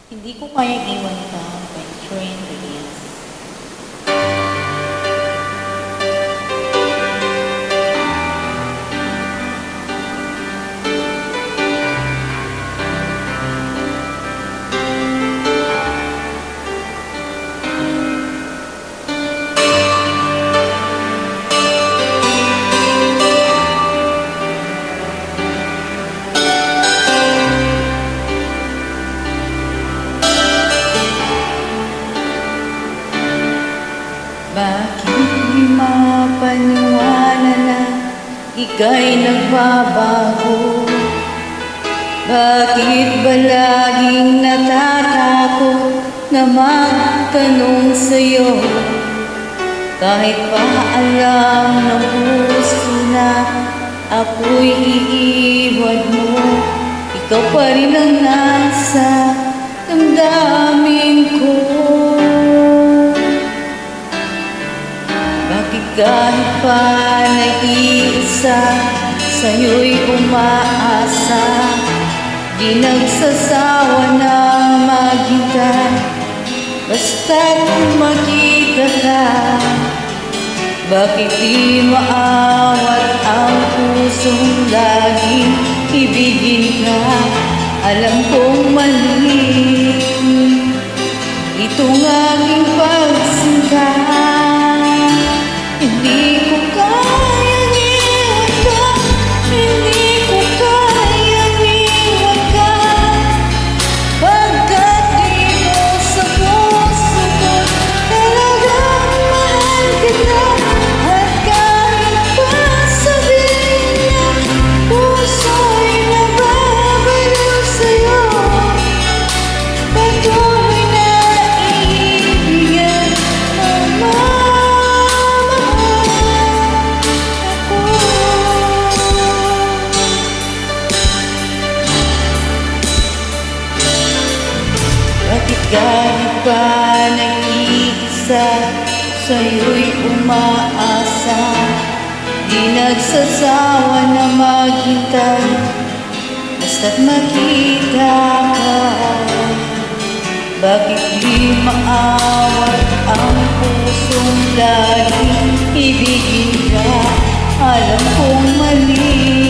Hindi ko kayang iwan ka by Train Reyes. Bakit di mapaniwala na ika'y nagbabago? Bakit ba laging natatakot na magtanong sa'yo? Kahit pa alam ng puso na ako'y iiwan mo, ikaw pa rin ang nasa damdamin ko. Kahit pa nag-iisa, sa'yo'y umaasa, di nagsasawa na maghintay, basta't makita ka. Bakit di maawat ang pusong laging ibigin ka? Alam kong mali itong aking pagsinta. Hindi ko kayang iwan ka, hindi ko kayang iwan ka, pagkat dito sa puso ko talagang mahal kita. At kahit pa sabihin niya, puso'y nababaliw sa'yo, patuloy na iibigin mo. Kahit pa nag-iisa, sa'yo'y umaasa, di nagsasawa na maghintay, basta't makita ka. Bakit di maawat ang pusong laging ibigin ka? Alam kong mali